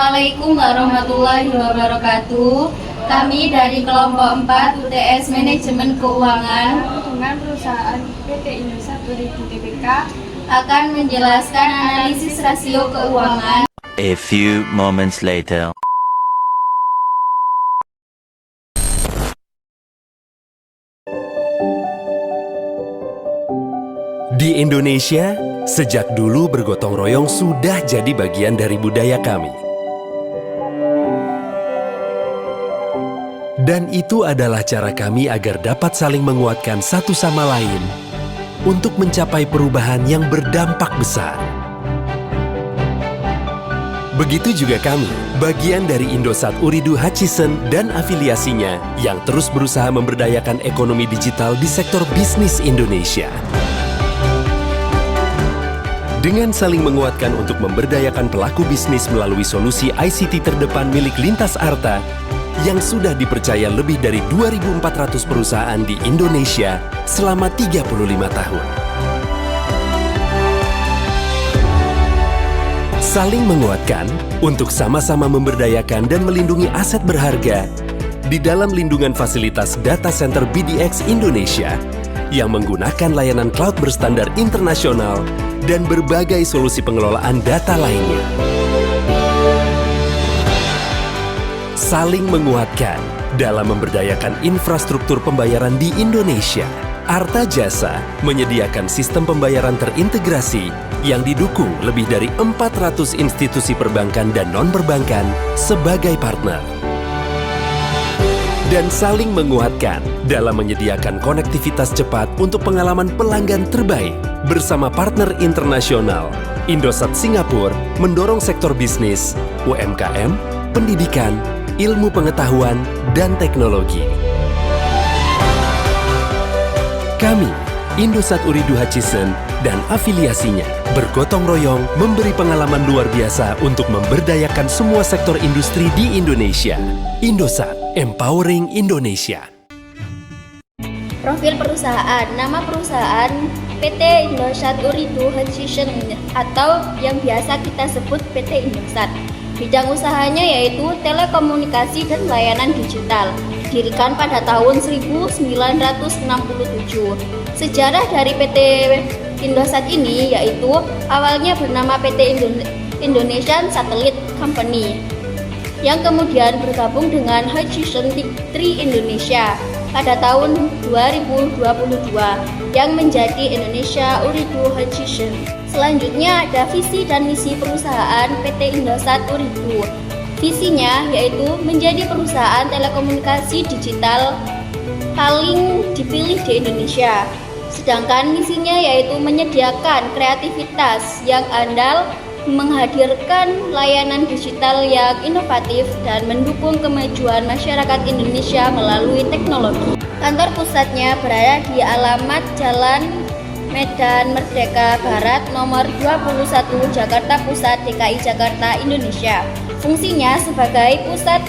Assalamualaikum warahmatullahi wabarakatuh. Kami dari kelompok 4 UTS Manajemen Keuangan dengan perusahaan PT Indosat Uridu Tbk akan menjelaskan analisis rasio keuangan. A few moments later. Di Indonesia, sejak dulu bergotong royong sudah jadi bagian dari budaya kami. Dan itu adalah cara kami agar dapat saling menguatkan satu sama lain untuk mencapai perubahan yang berdampak besar. Begitu juga kami, bagian dari Indosat Uridu Hutchison dan afiliasinya yang terus berusaha memberdayakan ekonomi digital di sektor bisnis Indonesia. Dengan saling menguatkan untuk memberdayakan pelaku bisnis melalui solusi ICT terdepan milik Lintas Arta yang sudah dipercaya lebih dari 2.400 perusahaan di Indonesia selama 35 tahun. Saling menguatkan untuk sama-sama memberdayakan dan melindungi aset berharga di dalam lindungan fasilitas data center BDX Indonesia yang menggunakan layanan cloud berstandar internasional dan berbagai solusi pengelolaan data lainnya. Saling menguatkan dalam memberdayakan infrastruktur pembayaran di Indonesia. Arta Jasa menyediakan sistem pembayaran terintegrasi yang didukung lebih dari 400 institusi perbankan dan non-perbankan sebagai partner. Dan saling menguatkan dalam menyediakan konektivitas cepat untuk pengalaman pelanggan terbaik bersama partner internasional. Indosat Singapura mendorong sektor bisnis, UMKM, pendidikan, ilmu pengetahuan, dan teknologi. Kami, Indosat Uridu Hutchison dan afiliasinya, bergotong royong memberi pengalaman luar biasa untuk memberdayakan semua sektor industri di Indonesia. Indosat, Empowering Indonesia. Profil perusahaan, nama perusahaan PT Indosat Uridu Hutchison atau yang biasa kita sebut PT Indosat. Bidang usahanya yaitu telekomunikasi dan layanan digital. Didirikan pada tahun 1967. Sejarah dari PT Indosat ini yaitu awalnya bernama PT Indonesian Satellite Company yang kemudian bergabung dengan Hutchison 3 Indonesia pada tahun 2022 yang menjadi Indonesia Uridu Hutchison. Selanjutnya ada visi dan misi perusahaan PT Indosat Uridu. Visinya yaitu menjadi perusahaan telekomunikasi digital paling dipilih di Indonesia. Sedangkan misinya yaitu menyediakan kreativitas yang andal, menghadirkan layanan digital yang inovatif dan mendukung kemajuan masyarakat Indonesia melalui teknologi. Kantor pusatnya berada di alamat Jalan Medan Merdeka Barat nomor 21 Jakarta Pusat, DKI Jakarta, Indonesia. Fungsinya sebagai pusat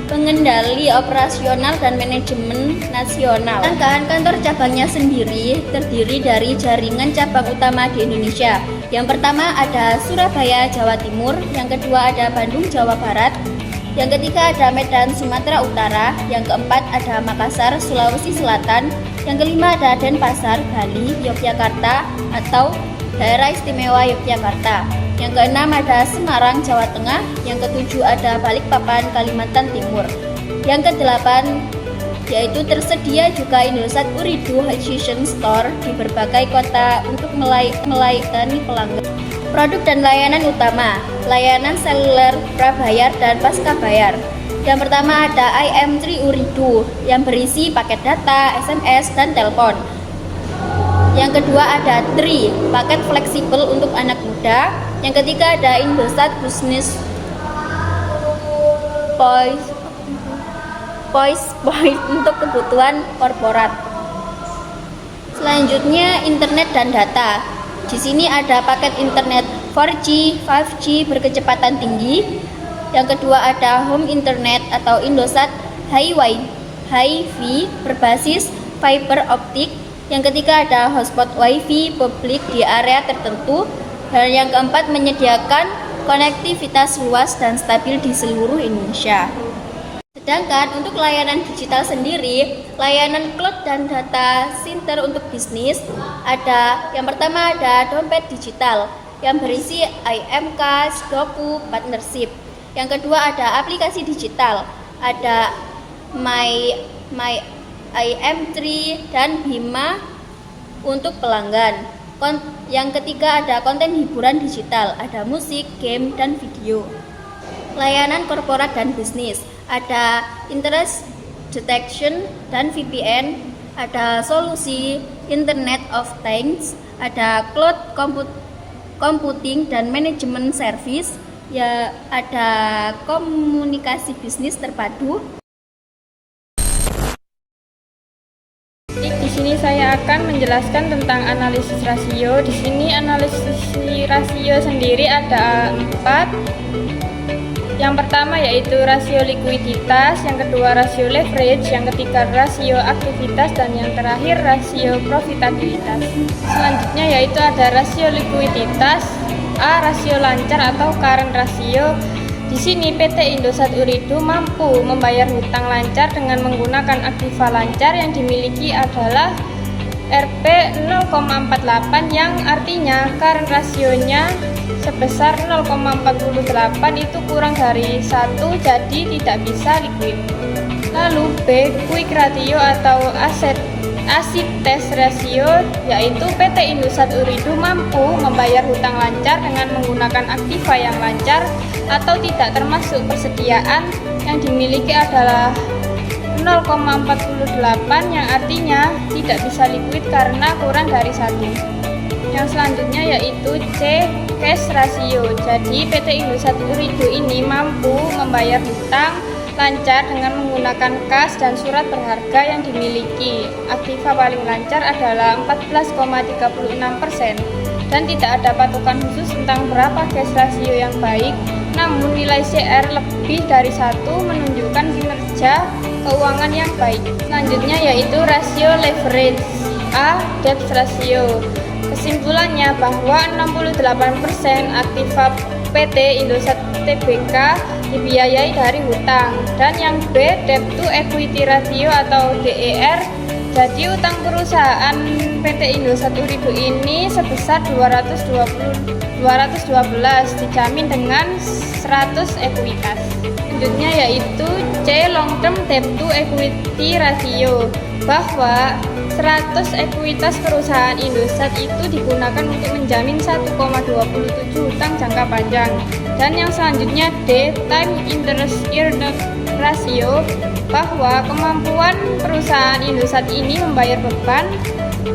pengendali operasional dan manajemen nasional. Sedangkan kantor cabangnya sendiri terdiri dari jaringan cabang utama di Indonesia. Yang pertama ada Surabaya, Jawa Timur, yang kedua ada Bandung, Jawa Barat, yang ketiga ada Medan, Sumatera Utara, yang keempat ada Makassar, Sulawesi Selatan, yang kelima ada Denpasar, Bali, Yogyakarta atau Daerah Istimewa Yogyakarta. Yang keenam ada Semarang, Jawa Tengah. Yang ketujuh ada Balikpapan, Kalimantan Timur. Yang kedelapan yaitu tersedia juga Indosat Uridu Hutchison Store di berbagai kota untuk melayani pelanggan. Produk dan layanan utama, layanan seluler, prabayar, dan pasca bayar. Yang pertama ada IM3 Uridu yang berisi paket data, SMS, dan telepon. Yang kedua ada TRI, paket fleksibel untuk anak muda. Yang ketiga ada Indosat Business Point untuk kebutuhan korporat. Selanjutnya internet dan data. Di sini ada paket internet 4G, 5G berkecepatan tinggi. Yang kedua ada home internet atau Indosat Hi-Fi berbasis fiber optik. Yang ketiga ada hotspot WiFi publik di area tertentu. Dan yang keempat menyediakan konektivitas luas dan stabil di seluruh Indonesia. Sedangkan untuk layanan digital sendiri, layanan cloud dan data center untuk bisnis yang pertama ada dompet digital yang berisi IM Cash, Doku, Partnership. Yang kedua ada aplikasi digital, ada My IM3 dan Bima untuk pelanggan. Yang ketiga ada konten hiburan digital, ada musik, game, dan video. Layanan korporat dan bisnis, ada interest detection dan VPN, ada solusi Internet of Things, ada cloud computing dan manajemen service, ya ada komunikasi bisnis terpadu. Di sini saya akan menjelaskan tentang analisis rasio. Di sini analisis rasio sendiri ada 4. Yang pertama yaitu rasio likuiditas, yang kedua rasio leverage, yang ketiga rasio aktivitas, dan yang terakhir rasio profitabilitas. Selanjutnya yaitu ada rasio likuiditas, rasio lancar atau current ratio. Di sini PT Indosat Ooredoo mampu membayar hutang lancar dengan menggunakan aktiva lancar yang dimiliki adalah Rp 0,48 yang artinya current rasionya sebesar 0,48 itu kurang dari 1, jadi tidak bisa liquid. Lalu B, quick ratio atau acid test ratio, yaitu PT Indosat Ooredoo mampu membayar hutang lancar dengan menggunakan aktiva yang lancar atau tidak termasuk persediaan yang dimiliki adalah 0,48 yang artinya tidak bisa liquid karena kurang dari 1. Yang selanjutnya yaitu C, cash ratio. Jadi PT Indosat Ooredoo ini mampu membayar hutang lancar dengan menggunakan kas dan surat berharga yang dimiliki. Aktiva paling lancar adalah 14,36% dan tidak ada patokan khusus tentang berapa cash ratio yang baik. Namun nilai CR lebih dari 1 menunjukkan kinerja keuangan yang baik. Selanjutnya yaitu rasio leverage, debt ratio. Kesimpulannya bahwa 68% aktiva PT Indosat Tbk dibiayai dari hutang, dan yang B, debt to equity ratio atau DER. Jadi utang perusahaan PT Indosat Ooredoo ini sebesar 212 dijamin dengan 100 ekuitas. Selanjutnya yaitu C, long term debt to equity ratio, bahwa 100 ekuitas perusahaan Indosat itu digunakan untuk menjamin 1,27 hutang jangka panjang. Dan yang selanjutnya D, time interest earned ratio, bahwa kemampuan perusahaan Indosat ini membayar beban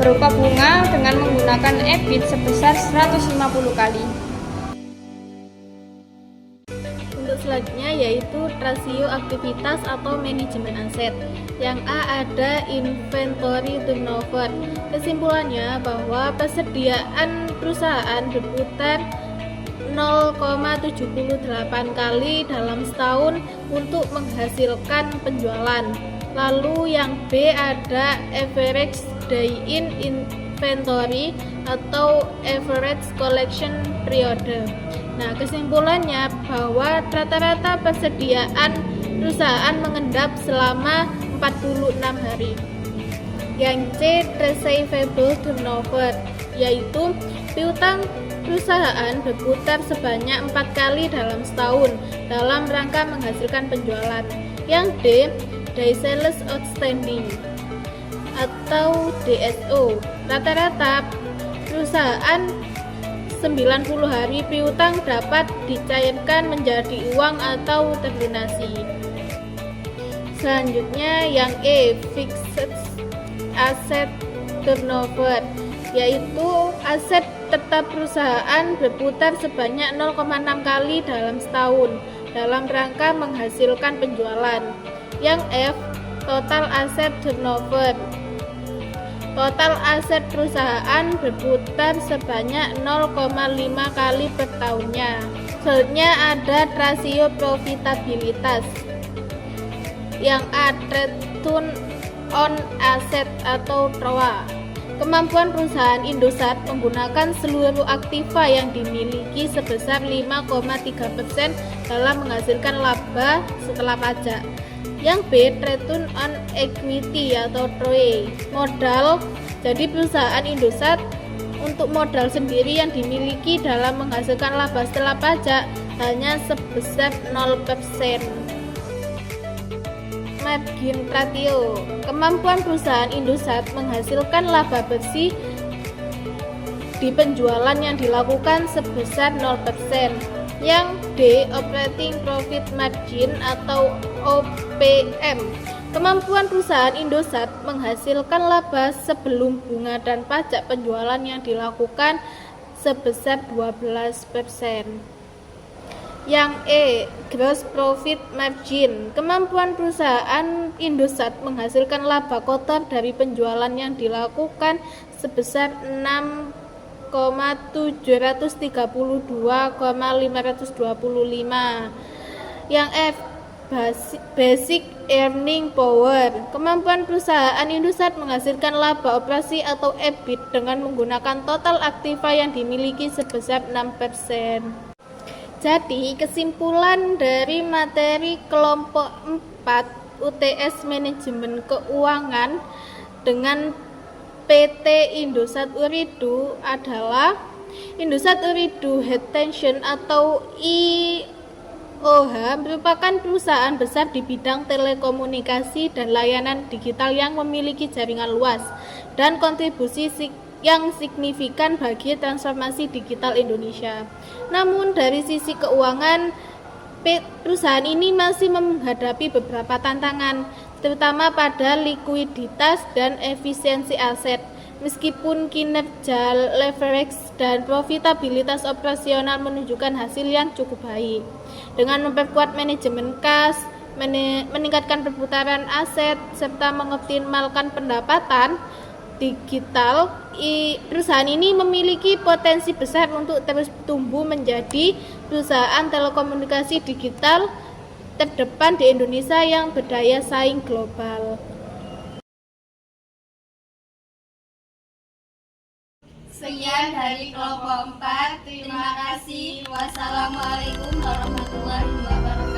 berupa bunga dengan menggunakan EBIT sebesar 150 kali. Untuk selanjutnya yaitu rasio aktivitas atau manajemen aset. Yang A ada inventory turnover. Kesimpulannya bahwa persediaan perusahaan berputar 0,78 kali dalam setahun untuk menghasilkan penjualan. Lalu yang B ada average day in inventory atau average collection period. Nah, kesimpulannya bahwa rata-rata persediaan perusahaan mengendap selama 46 hari. Yang C receivable turnover, yaitu piutang perusahaan berputar sebanyak 4 kali dalam setahun dalam rangka menghasilkan penjualan. Yang D, day sales outstanding atau DSO. Rata-rata perusahaan 90 hari piutang dapat dicairkan menjadi uang atau terlunasi. Selanjutnya yang E, fixed asset turnover, yaitu aset tetap perusahaan berputar sebanyak 0,6 kali dalam setahun dalam rangka menghasilkan penjualan. Yang F, total asset turnover. Total aset perusahaan berputar sebanyak 0,5 kali per tahunnya. Selanjutnya ada rasio profitabilitas. Yang A, return on asset atau ROA. Kemampuan perusahaan Indosat menggunakan seluruh aktiva yang dimiliki sebesar 5,3% dalam menghasilkan laba setelah pajak. Yang B, return on equity atau ROE. Modal, jadi perusahaan Indosat untuk modal sendiri yang dimiliki dalam menghasilkan laba setelah pajak hanya sebesar 0%. Margin ratio, kemampuan perusahaan Indosat menghasilkan laba bersih di penjualan yang dilakukan sebesar 0%. Yang D, operating profit margin atau OPM, kemampuan perusahaan Indosat menghasilkan laba sebelum bunga dan pajak penjualan yang dilakukan sebesar 12%. Yang E, gross profit margin, kemampuan perusahaan Indosat menghasilkan laba kotor dari penjualan yang dilakukan sebesar 6,732,525. Yang F, basic earning power, kemampuan perusahaan Indosat menghasilkan laba operasi atau EBIT dengan menggunakan total aktiva yang dimiliki sebesar 6%. Jadi, kesimpulan dari materi kelompok 4 UTS Manajemen Keuangan dengan PT Indosat Ooredoo adalah Indosat Ooredoo Hutchison atau IOH merupakan perusahaan besar di bidang telekomunikasi dan layanan digital yang memiliki jaringan luas dan kontribusi yang signifikan bagi transformasi digital Indonesia. Namun dari sisi keuangan, perusahaan ini masih menghadapi beberapa tantangan, terutama pada likuiditas dan efisiensi aset. Meskipun kinerja leverage dan profitabilitas operasional menunjukkan hasil yang cukup baik. Dengan memperkuat manajemen kas, meningkatkan perputaran aset, serta mengoptimalkan pendapatan digital, perusahaan ini memiliki potensi besar untuk terus tumbuh menjadi perusahaan telekomunikasi digital terdepan di Indonesia yang berdaya saing global. Sekian dari kelompok 4. Terima kasih. Wassalamualaikum warahmatullahi wabarakatuh.